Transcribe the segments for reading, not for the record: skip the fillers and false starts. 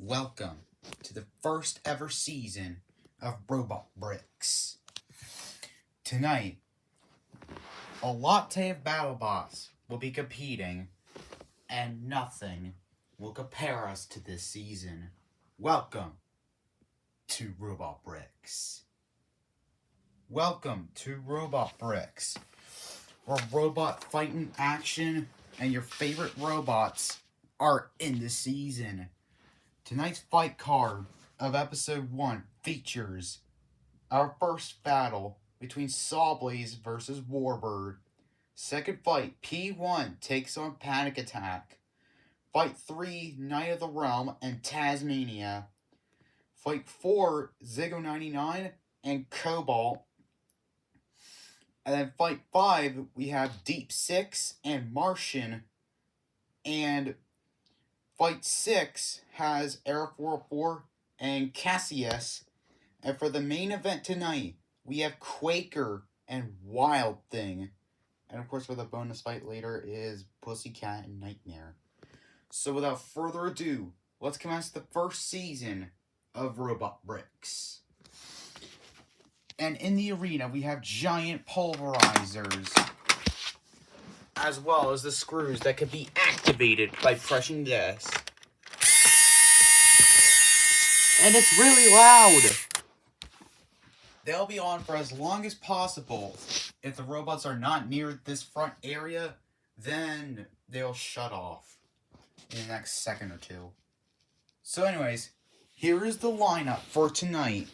Welcome to the first ever season of Robot Bricks. Tonight, a latte of BattleBots will be competing, and nothing will compare us to this season. Welcome to Robot Bricks. Welcome to Robot Bricks, where robot fighting action and your favorite robots are in the season. Tonight's fight card of episode 1 features our first battle between Sawblaze versus Warbird. Second fight, P1 takes on Panic Attack. Fight 3, Knight of the Realm and Tasmania. Fight 4, Ziggo 99 and Cobalt. And then fight 5, we have Deep 6 and Martian. And fight 6 has Air 404 and Cassius. And for the main event tonight, we have Quaker and Wild Thing. And of course, for the bonus fight later is Pussycat and Nightmare. So without further ado, let's commence the first season of Robot Bricks. And in the arena, we have giant pulverizers, as well as the screws that can be activated by pressing this. And it's really loud. They'll be on for as long as possible. If the robots are not near this front area, then they'll shut off in the next second or two. So anyways, here is the lineup for tonight.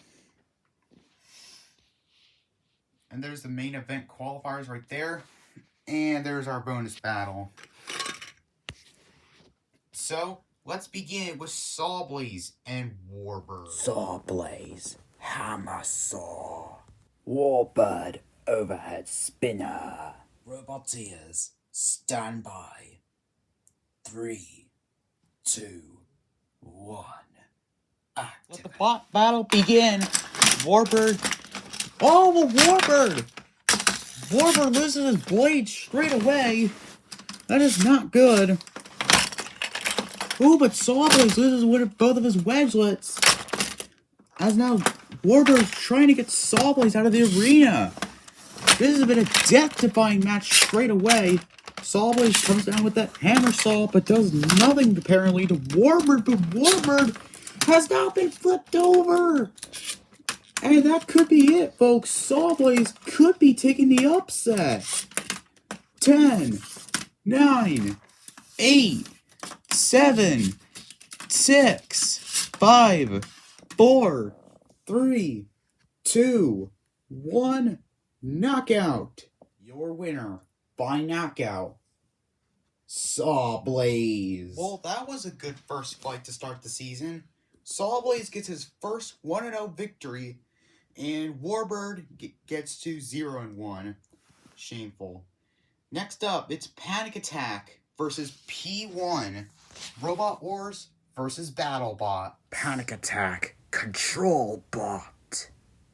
And there's the main event qualifiers right there. And there's our bonus battle. So, let's begin with Sawblaze and Warbird. Sawblaze, hammer saw. Warbird, overhead spinner. Roboteers, stand by. 3, 2, 1. Let the bot battle begin. Warbird. Oh, the Warbird! Warbird loses his blade straight away. That is not good. Ooh, but Sawblaze loses both of his wedgelets. As now, Warbird's trying to get Sawblaze out of the arena. This has been a death-defying match straight away. Sawblaze comes down with that hammer saw, but does nothing apparently to Warbird. But Warbird has now been flipped over. And that could be it, folks. Sawblaze could be taking the upset. 10, 9, 8, 7, 6, 5, 4, 3, 2, 1. Knockout. Your winner by knockout, Sawblaze. Well, that was a good first fight to start the season. Sawblaze gets his first 1-0 victory, and Warbird gets to 0-1. Shameful. Next up, it's Panic Attack versus P1. Robot Wars versus BattleBot. Panic Attack, control bot.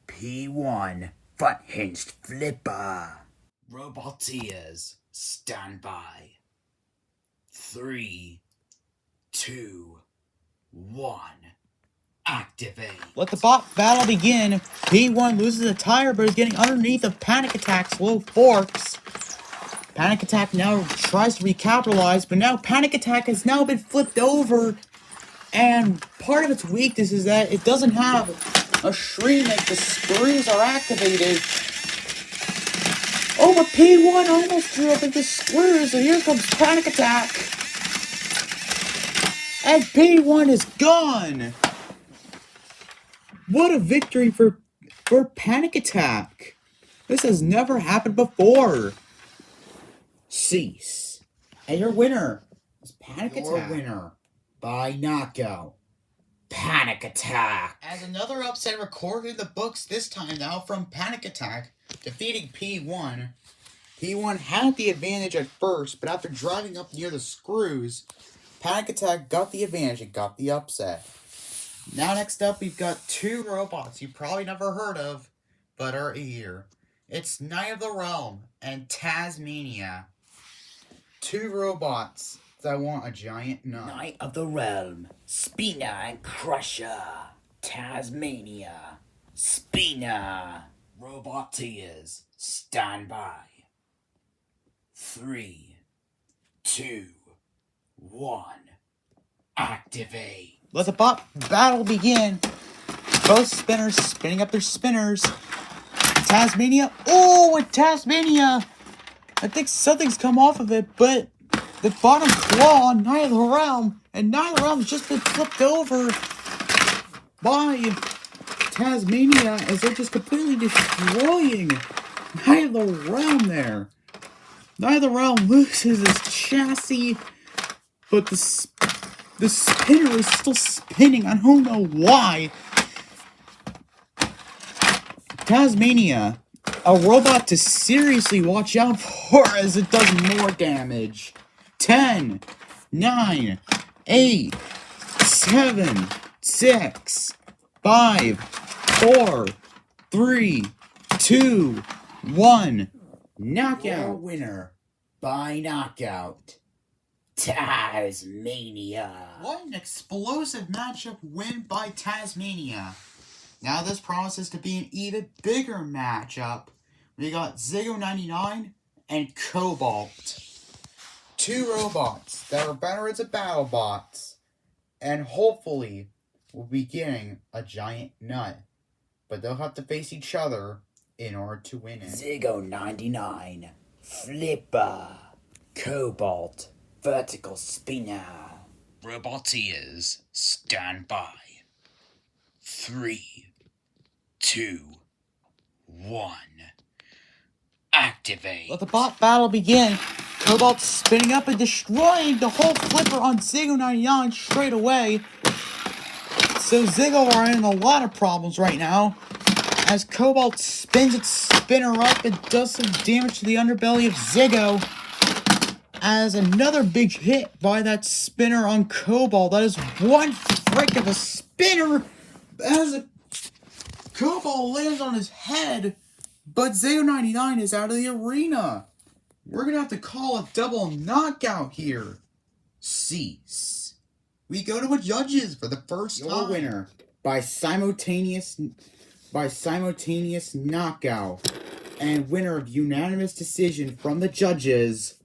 P1, front hinged flipper. Roboteers, stand by. 3, 2, 1. Activate. Let the bot battle begin. P1 loses a tire, but is getting underneath of Panic Attack's low forks. Panic Attack now tries to recapitalize, but now Panic Attack has now been flipped over. And part of its weakness is that it doesn't have a shriek. The screws are activated. Oh, but P1 almost drew up into screws, so here comes Panic Attack. And P1 is gone. What a victory for Panic Attack. This has never happened before. Cease. And your winner is Panic Attack. Your winner by knockout, Panic Attack. As another upset recorded in the books, this time now from Panic Attack, defeating P1. P1 had the advantage at first, but after driving up near the screws, Panic Attack got the advantage and got the upset. Now next up, we've got two robots you probably never heard of, but are here. It's Knight of the Realm and Tasmania. Two robots I want a giant nut. Knight of the Relm, Spina and Crusher, Tasmania, Spina. Roboteers, stand by. 3, 2, 1, activate. Let the bot battle begin. Both spinners spinning up their spinners. Tasmania. Oh, with Tasmania. I think something's come off of it, but the bottom claw on Knight of the Realm, and Knight of the Realm's just been flipped over by Tasmania as they're just completely destroying Knight of the Realm there. Knight of the Realm loses his chassis, but the spinner is still spinning. I don't know why. Tasmania, a robot to seriously watch out for as it does more damage. 10, 9, 8, 7, 6, 5, 4, 3, 2, 1. Knockout. Your winner by knockout, Tasmania. What an explosive matchup win by Tasmania. Now this promises to be an even bigger matchup. We got Ziggo 99 and Cobalt. Two robots that are better as a battle bots. And hopefully we'll be getting a giant nut. But they'll have to face each other in order to win it. Ziggo 99, Flipper, Cobalt, Vertical Spinner. Roboteers, stand by. 3, 2, 1, activate. Let the bot battle begin. Cobalt spinning up and destroying the whole flipper on Ziggo 99 straight away. So Ziggo are in a lot of problems right now, as Cobalt spins its spinner up and does some damage to the underbelly of Ziggo. As another big hit by that spinner on Cobalt. That is one frick of a spinner as a Cobalt lands on his head, but Ziggo 99 is out of the arena. We're going to have to call a double knockout here. Cease. We go to a judges for the first time. Your winner by simultaneous knockout and winner of unanimous decision from the judges,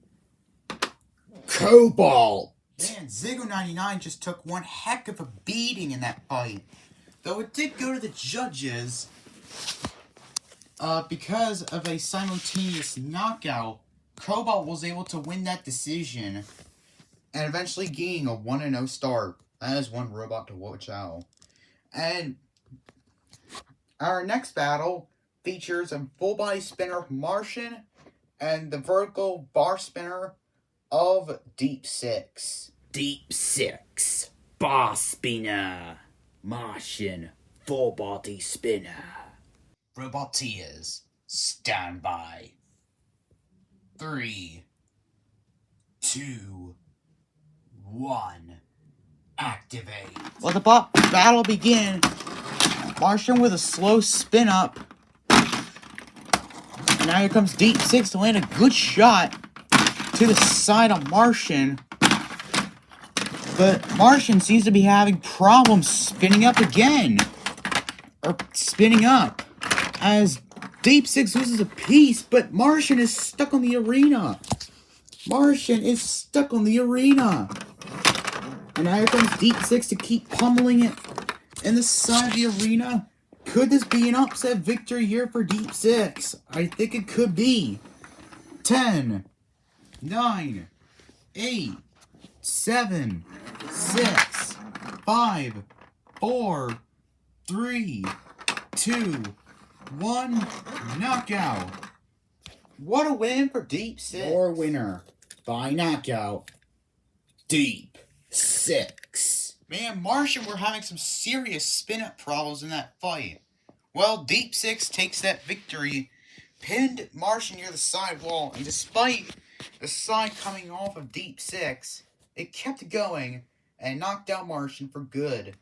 Cobalt. Man, Ziggo 99 just took one heck of a beating in that fight. Though it did go to the judges because of a simultaneous knockout. Cobalt was able to win that decision and eventually gaining a 1-0 start. That is one robot to watch out. And our next battle features a full body spinner of Martian and the vertical bar spinner of Deep Six. Deep Six, Bar Spinner, Martian, Full Body Spinner. Roboteers, stand by. 3, 2, 1, activate. Let the bot battle begin. Martian with a slow spin up. And now here comes Deep Six to land a good shot to the side of Martian. But Martian seems to be having problems spinning up again. Or spinning up. As Deep Six loses a piece, but Martian is stuck on the arena. Martian is stuck on the arena. And now here comes Deep Six to keep pummeling it in the side of the arena. Could this be an upset victory here for Deep Six? I think it could be. 10, 9, 8, 7, 6, 5, 4, 3, 2, 1, knockout. What a win for Deep Six. Your winner by knockout, Deep Six. Man, Martian were having some serious spin-up problems in that fight. Well, Deep Six takes that victory, pinned Martian near the side wall, and despite the side coming off of Deep Six, it kept going and knocked out Martian for good.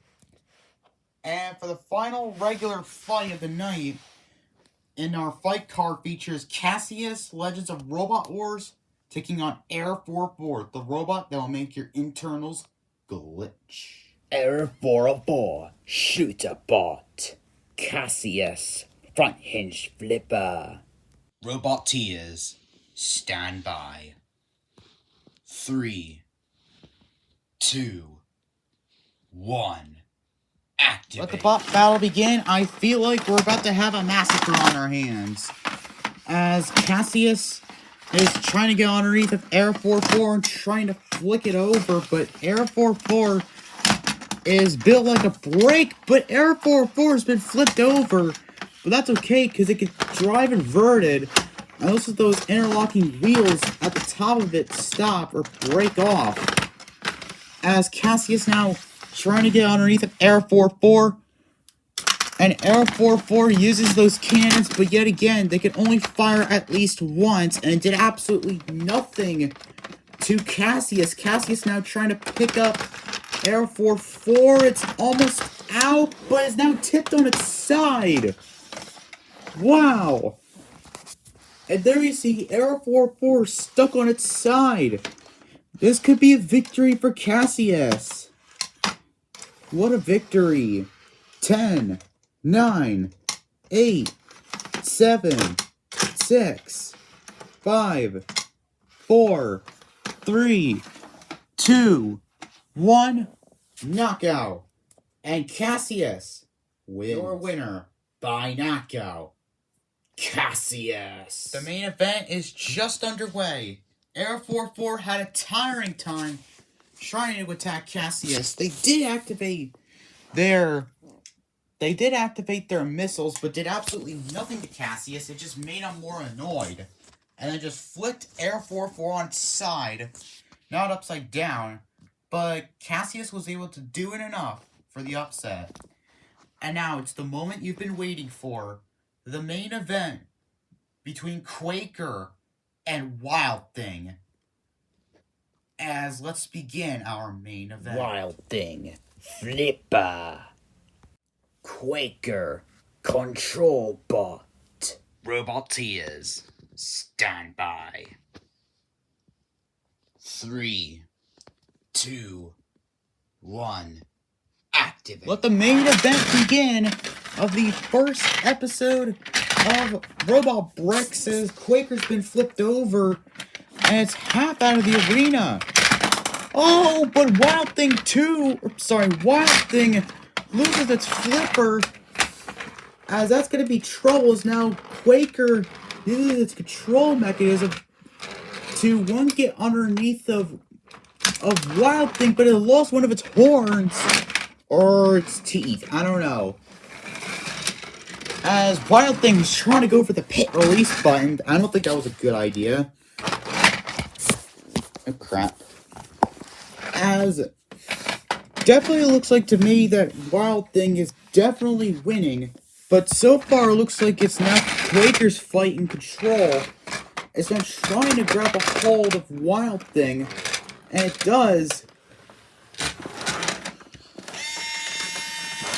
And for the final regular fight of the night, in our fight card features Cassius, Legends of Robot Wars, taking on Air 44, the robot that will make your internals glitch. Error 404, shooter bot. Cassius, front hinge flipper. Robot Tias, stand by. 3, 2, 1. Activate. Let the bot battle begin. I feel like we're about to have a massacre on our hands. As Cassius is trying to get underneath of Air 44 and trying to flick it over, but Air 44 is built like a brake, but Air 44 has been flipped over. But that's okay, because it can drive inverted. And also those interlocking wheels at the top of it stop or break off. As Cassius now trying to get underneath of Air 44. And Air 44 uses those cannons, but yet again, they can only fire at least once, and it did absolutely nothing to Cassius. Cassius now trying to pick up Air 44. It's almost out, but it's now tipped on its side. Wow. And there you see Air 44 stuck on its side. This could be a victory for Cassius. What a victory. 10, 9, 8, 7, 6, 5, 4, 3, 2, 1. Knockout. And Cassius wins. Your winner by knockout, Cassius. The main event is just underway. Air 44 had a tiring time trying to attack Cassius. They did activate their missiles, but did absolutely nothing to Cassius. It just made him more annoyed. And then just flipped Air 44 on its side, not upside down. But Cassius was able to do it enough for the upset. And now it's the moment you've been waiting for. The main event between Quaker and Wild Thing. As let's begin our main event. Wild Thing, flipper. Quaker, control bot. Robot Tias, stand by. 3, 2, 1. Activate. Let the main event begin of the first episode of Robot Bricks as Quaker's been flipped over and it's half out of the arena. Oh, but Wild Thing loses its flipper as that's going to be trouble as now Quaker uses its control mechanism to one get underneath of Wild Thing, but it lost one of its horns. Or its teeth. I don't know. As Wild Thing was trying to go for the pit release button. I don't think that was a good idea. Oh, crap. As definitely looks like to me that Wild Thing is definitely winning. But so far it looks like it's now Quaker's fight in control. It's now trying to grab a hold of Wild Thing. And it does.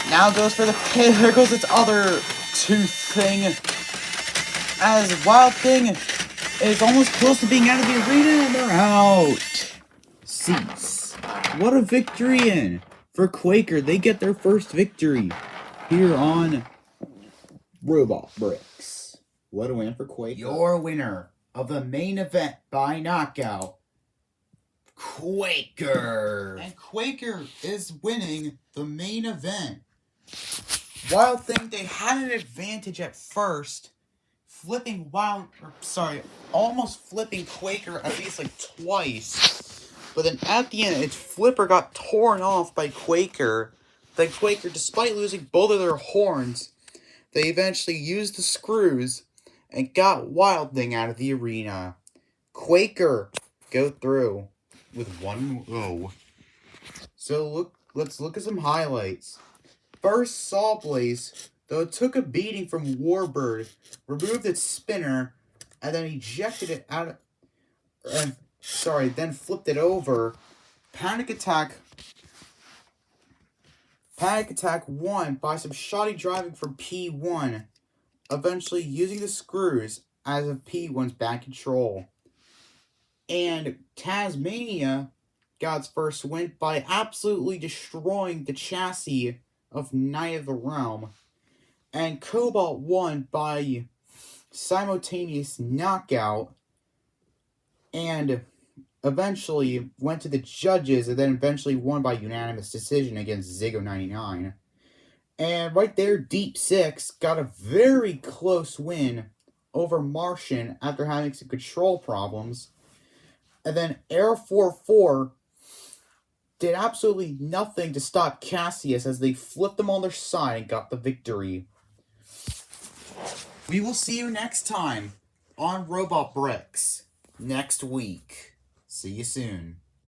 Now goes for the pit. There goes its other tooth thing. As Wild Thing is almost close to being out of the arena and they're out. Cease. What a victory for Quaker. They get their first victory here on Robot Bricks. What a win for Quaker. Your winner of the main event by knockout, Quaker. And Quaker is winning the main event. Wild Thing, they had an advantage at first, almost flipping Quaker at least like twice. But then at the end, its flipper got torn off by Quaker. Then Quaker, despite losing both of their horns, they eventually used the screws and got Wild Thing out of the arena. Quaker go through with 1-0. So let's look at some highlights. First, Sawblaze, though it took a beating from Warbird, removed its spinner, and then ejected it out of... then flipped it over. Panic Attack won by some shoddy driving from P1, eventually using the screws as of P1's back control. And Tasmania got its first win by absolutely destroying the chassis of Knight of the Realm. And Cobalt won by simultaneous knockout and eventually went to the judges and then eventually won by unanimous decision against Ziggo 99. And right there, Deep Six got a very close win over Martian after having some control problems. And then Air 44 did absolutely nothing to stop Cassius as they flipped them on their side and got the victory. We will see you next time on Robot Bricks next week. See you soon.